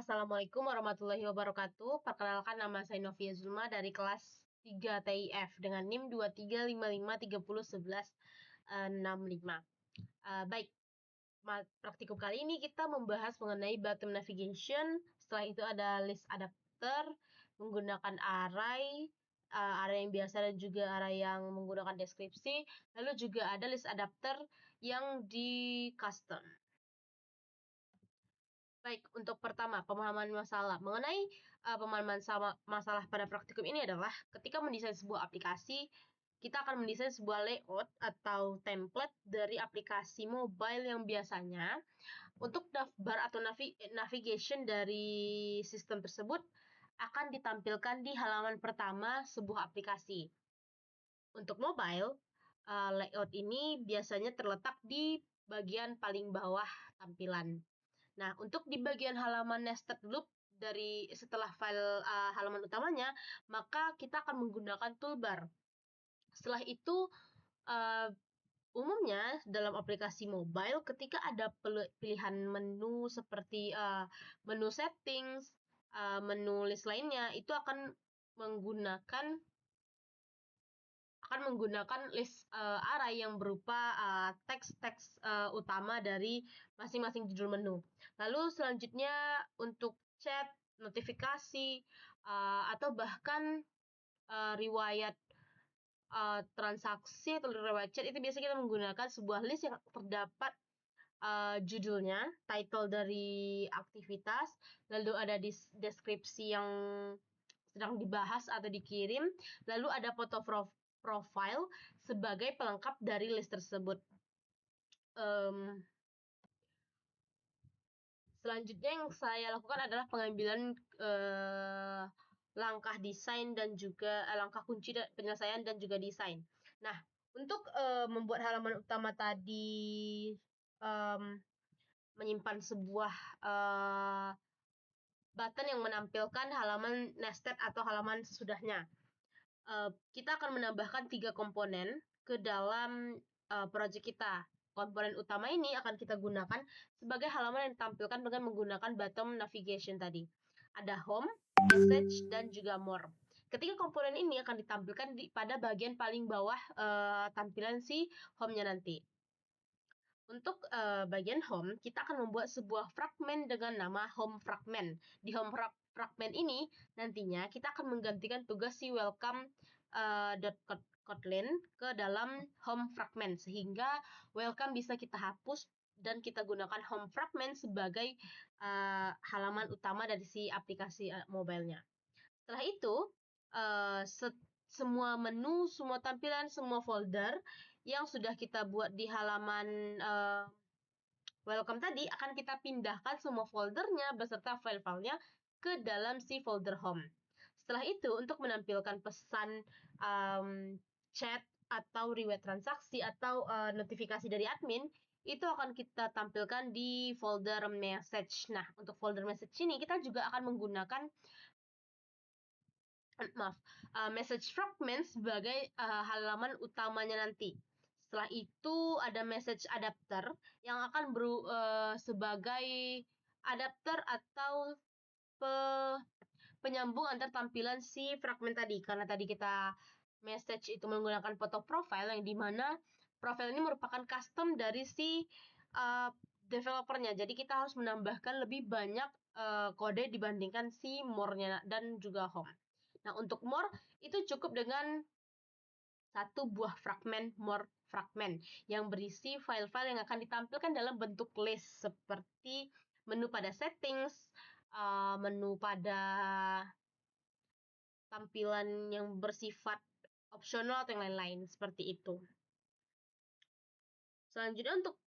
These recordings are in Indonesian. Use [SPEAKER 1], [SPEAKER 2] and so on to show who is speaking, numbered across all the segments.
[SPEAKER 1] Assalamualaikum warahmatullahi wabarakatuh. Perkenalkan, nama saya Novia Zulma dari kelas 3 TIF dengan NIM 2355301165. Baik, praktikum kali ini kita membahas mengenai bottom navigation. Setelah itu ada list adapter menggunakan array, array yang biasa dan juga array yang menggunakan deskripsi. Lalu juga ada list adapter yang di custom. Baik, untuk pertama, pemahaman masalah. Mengenai pemahaman masalah pada praktikum ini adalah ketika mendesain sebuah aplikasi, kita akan mendesain sebuah layout atau template dari aplikasi mobile yang biasanya untuk bar atau navigation dari sistem tersebut akan ditampilkan di halaman pertama sebuah aplikasi. Untuk mobile, layout ini biasanya terletak di bagian paling bawah tampilan. Nah, untuk di bagian halaman nested loop dari setelah file halaman utamanya, maka kita akan menggunakan toolbar. Setelah itu, umumnya dalam aplikasi mobile, ketika ada pilihan menu seperti menu settings, menu list lainnya, itu akan menggunakan list array yang berupa teks-teks utama dari masing-masing judul menu. Lalu selanjutnya untuk chat, notifikasi, atau bahkan riwayat transaksi atau riwayat chat, itu biasanya kita menggunakan sebuah list yang terdapat judulnya, title dari aktivitas, lalu ada deskripsi yang sedang dibahas atau dikirim, lalu ada foto profile sebagai pelengkap dari list tersebut. Selanjutnya yang saya lakukan adalah pengambilan langkah desain dan juga langkah kunci penyelesaian dan juga desain. Nah, untuk membuat halaman utama tadi menyimpan sebuah button yang menampilkan halaman nested atau halaman sesudahnya. Kita akan menambahkan 3 komponen ke dalam project kita. Komponen utama ini akan kita gunakan sebagai halaman yang ditampilkan dengan menggunakan bottom navigation tadi. Ada home, message, dan juga more. Ketiga komponen ini akan ditampilkan pada bagian paling bawah tampilan si home-nya nanti. Untuk bagian home, kita akan membuat sebuah fragment dengan nama home fragment. Di home fragment ini, nantinya kita akan menggantikan tugas si welcome.kotlin ke dalam home fragment, sehingga welcome bisa kita hapus dan kita gunakan home fragment sebagai halaman utama dari si aplikasi mobile-nya. Setelah itu, semua menu, semua tampilan, semua folder yang sudah kita buat di halaman welcome tadi akan kita pindahkan semua foldernya beserta file-filenya ke dalam si folder home. Setelah itu, untuk menampilkan pesan chat atau riwayat transaksi atau notifikasi dari admin, itu akan kita tampilkan di folder message. Nah, untuk folder message ini kita juga akan menggunakan message fragment sebagai halaman utamanya nanti. Setelah itu ada message adapter yang akan sebagai adapter atau penyambung antar tampilan si fragment tadi. Karena tadi kita message itu menggunakan foto profile, yang dimana profile ini merupakan custom dari si developernya. Jadi kita harus menambahkan lebih banyak kode dibandingkan si more-nya dan juga home. Nah, untuk more itu cukup dengan satu buah fragment more fragment yang berisi file-file yang akan ditampilkan dalam bentuk list seperti menu pada settings, menu pada tampilan yang bersifat opsional atau yang lain-lain seperti itu. Selanjutnya untuk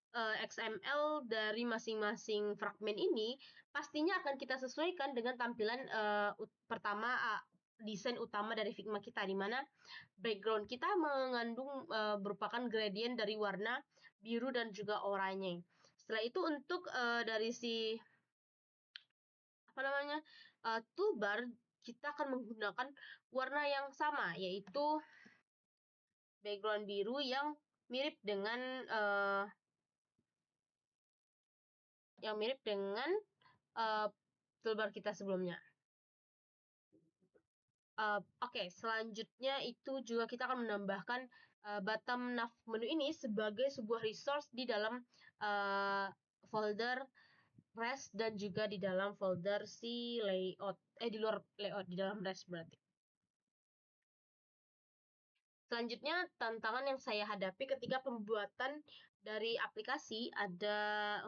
[SPEAKER 1] XML dari masing-masing fragment ini pastinya akan kita sesuaikan dengan tampilan pertama desain utama dari Figma kita, di mana background kita mengandung merupakan gradient dari warna biru dan juga oranye. Setelah itu untuk dari si toolbar, kita akan menggunakan warna yang sama, yaitu background biru yang mirip dengan toolbar kita sebelumnya. Oke, selanjutnya itu juga kita akan menambahkan bottom nav menu ini sebagai sebuah resource di dalam folder rest dan juga di dalam folder si layout, di luar layout, di dalam rest berarti. Selanjutnya, tantangan yang saya hadapi ketika pembuatan dari aplikasi ada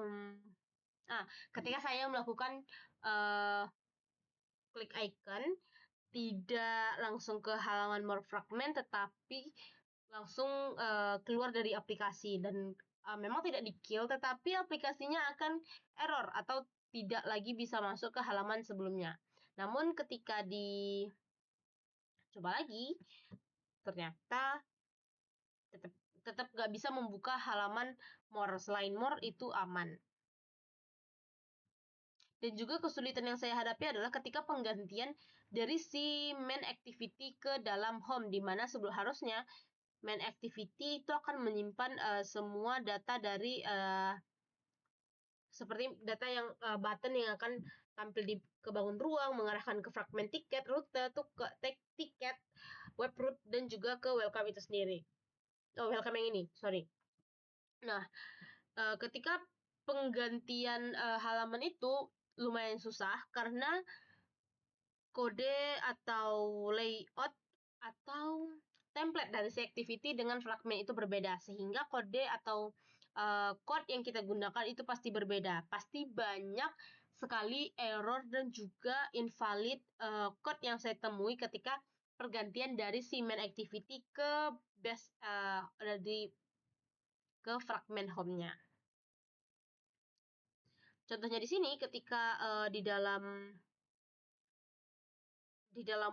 [SPEAKER 1] ketika saya melakukan klik icon, tidak langsung ke halaman more fragment, tetapi langsung keluar dari aplikasi dan memang tidak di kill, tetapi aplikasinya akan error atau tidak lagi bisa masuk ke halaman sebelumnya. Namun ketika dicoba lagi, ternyata tetap nggak bisa membuka halaman more. Selain more itu aman. Dan juga kesulitan yang saya hadapi adalah ketika penggantian dari si main activity ke dalam home, di mana sebelum harusnya main activity itu akan menyimpan semua data dari seperti data yang button yang akan tampil di kebangun ruang, mengarahkan ke fragment tiket, rute, tiket, web route, dan juga ke welcome itu sendiri. Welcome yang ini, sorry. Nah, ketika penggantian halaman itu lumayan susah karena kode atau layout atau template dari si activity dengan fragment itu berbeda, sehingga kode atau code yang kita gunakan itu pasti berbeda. Pasti banyak sekali error dan juga invalid code yang saya temui ketika pergantian dari si main activity ke base ke fragment home-nya. Contohnya di sini ketika di dalam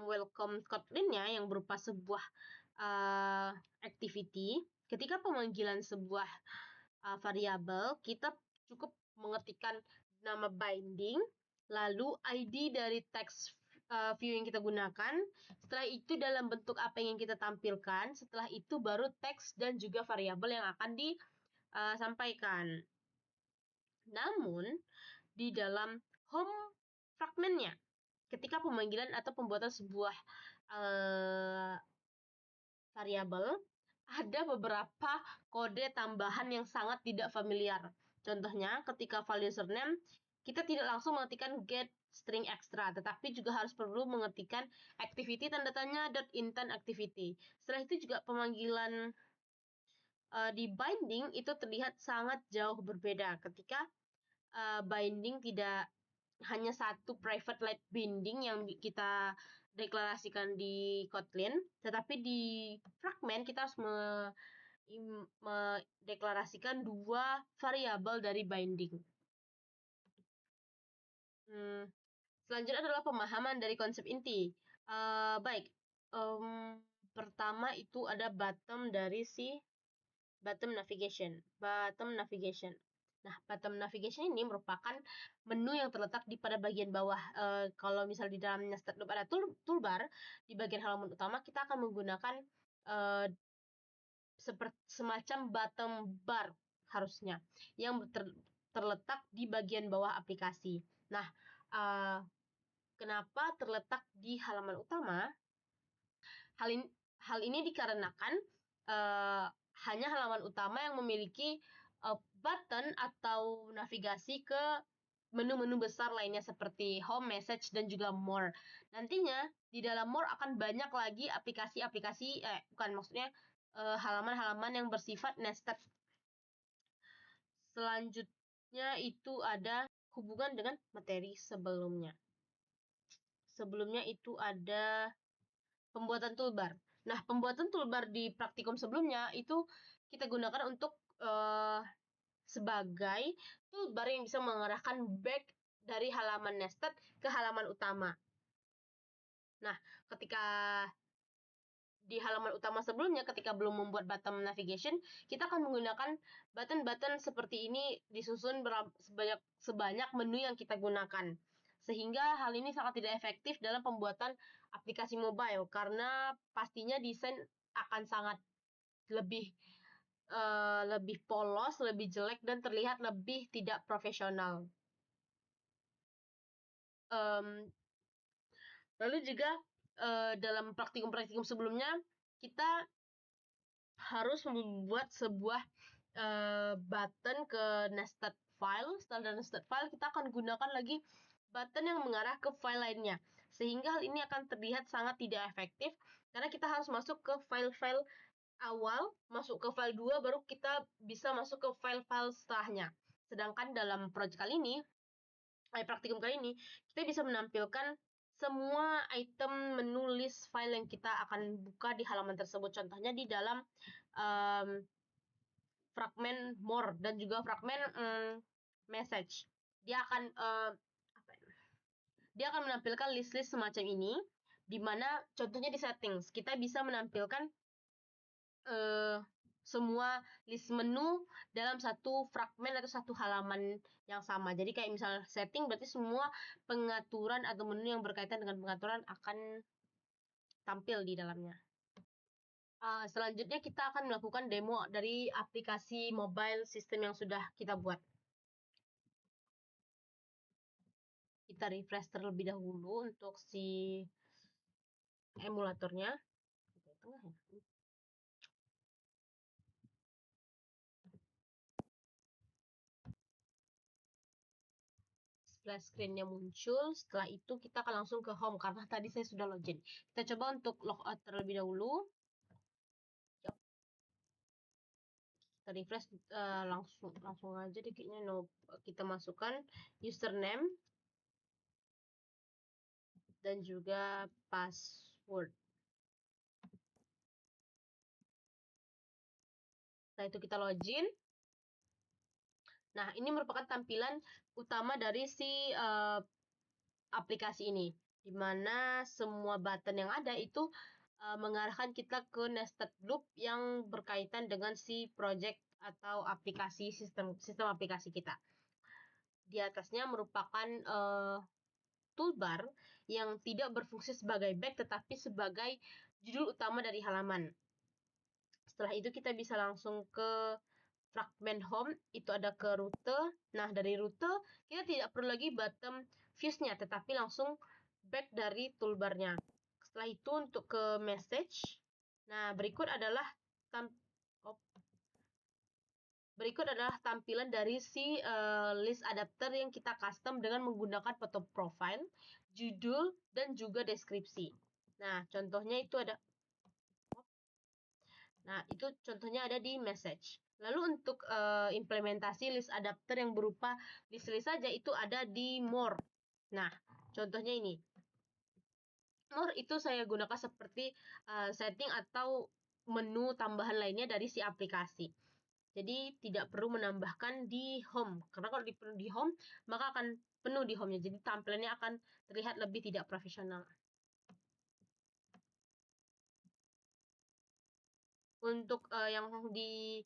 [SPEAKER 1] welcome Kotlin-nya yang berupa sebuah activity, ketika pemanggilan sebuah variabel, kita cukup mengetikkan nama binding, lalu ID dari text view yang kita gunakan, setelah itu dalam bentuk apa yang kita tampilkan, setelah itu baru teks dan juga variabel yang akan disampaikan. Namun, di dalam home fragment-nya, ketika pemanggilan atau pembuatan sebuah variabel, ada beberapa kode tambahan yang sangat tidak familiar. Contohnya, ketika file username, kita tidak langsung mengetikkan get string extra, tetapi juga harus perlu mengetikkan activity tanda tanya .intent activity. Setelah itu juga pemanggilan di binding itu terlihat sangat jauh berbeda ketika binding tidak hanya satu private light binding yang kita deklarasikan di Kotlin, tetapi di fragment kita harus mendeklarasikan dua variabel dari binding. Selanjutnya adalah pemahaman dari konsep inti. Baik, pertama itu ada bottom dari si bottom navigation. Nah, bottom navigation ini merupakan menu yang terletak pada bagian bawah. Kalau misal di dalam nested loop ada toolbar, di bagian halaman utama kita akan menggunakan semacam bottom bar harusnya yang terletak di bagian bawah aplikasi. Nah, kenapa terletak di halaman utama? Hal ini dikarenakan hanya halaman utama yang memiliki button atau navigasi ke menu-menu besar lainnya seperti home, message, dan juga more. Nantinya di dalam more akan banyak lagi aplikasi-aplikasi, halaman-halaman yang bersifat nested. Selanjutnya itu ada hubungan dengan materi sebelumnya. Sebelumnya itu ada pembuatan toolbar. Nah, pembuatan toolbar di praktikum sebelumnya itu kita gunakan untuk sebagai toolbar yang bisa mengarahkan back dari halaman nested ke halaman utama. Nah, ketika di halaman utama sebelumnya, ketika belum membuat bottom navigation, kita akan menggunakan button-button seperti ini disusun sebanyak menu yang kita gunakan. Sehingga hal ini sangat tidak efektif dalam pembuatan aplikasi mobile, karena pastinya desain akan sangat lebih polos, lebih jelek, dan terlihat lebih tidak profesional. Lalu juga dalam praktikum-praktikum sebelumnya kita harus membuat sebuah button ke nested file. Setelah nested file, kita akan gunakan lagi button yang mengarah ke file lainnya. Sehingga hal ini akan terlihat sangat tidak efektif, karena kita harus masuk ke file-file awal, masuk ke file 2, baru kita bisa masuk ke file-file setelahnya. Sedangkan dalam praktikum kali ini, kita bisa menampilkan semua item menu list file yang kita akan buka di halaman tersebut. Contohnya di dalam fragmen more dan juga fragmen message. Dia akan menampilkan list-list semacam ini, di mana contohnya di settings kita bisa menampilkan semua list menu dalam satu fragmen atau satu halaman yang sama. Jadi kayak misalnya setting berarti semua pengaturan atau menu yang berkaitan dengan pengaturan akan tampil di dalamnya. Selanjutnya kita akan melakukan demo dari aplikasi mobile system yang sudah kita buat. Kita refresh terlebih dahulu untuk si emulatornya. Splash screen-nya muncul, setelah itu kita akan langsung ke home karena tadi saya sudah login. Kita coba untuk logout terlebih dahulu. Kita refresh langsung aja deh kayaknya. Kita masukkan username dan juga password. Setelah itu kita login. Nah, ini merupakan tampilan utama dari si aplikasi ini, di mana semua button yang ada itu mengarahkan kita ke nested loop yang berkaitan dengan si project atau aplikasi sistem aplikasi kita. Di atasnya merupakan toolbar yang tidak berfungsi sebagai back tetapi sebagai judul utama dari halaman. Setelah itu kita bisa langsung ke fragment home, itu ada ke rute. Nah, dari rute kita tidak perlu lagi button views-nya, tetapi langsung back dari toolbar-nya. Setelah itu untuk ke message. Nah, berikut adalah tampilan dari si list adapter yang kita custom dengan menggunakan foto profile, judul, dan juga deskripsi. Nah, contohnya itu ada ada di message. Lalu untuk implementasi list adapter yang berupa list-list saja itu ada di more. Nah, contohnya ini. More itu saya gunakan seperti setting atau menu tambahan lainnya dari si aplikasi. Jadi tidak perlu menambahkan di home. Karena kalau di home, maka akan penuh di home-nya. Jadi tampilannya akan terlihat lebih tidak profesional. Untuk yang di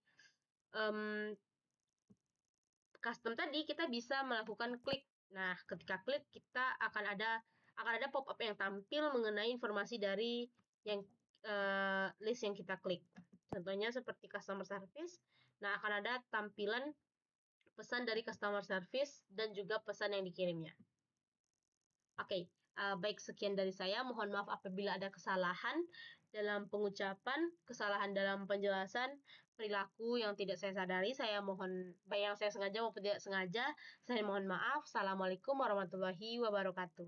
[SPEAKER 1] custom tadi, kita bisa melakukan klik. Nah, ketika klik, kita akan ada pop-up yang tampil mengenai informasi dari yang list yang kita klik. Contohnya seperti customer service. Nah, akan ada tampilan pesan dari customer service dan juga pesan yang dikirimnya. Oke, baik sekian dari saya. Mohon maaf apabila ada kesalahan dalam pengucapan, kesalahan dalam penjelasan, perilaku yang tidak saya sadari. Baik yang saya sengaja maupun tidak sengaja. Saya mohon maaf. Assalamualaikum warahmatullahi wabarakatuh.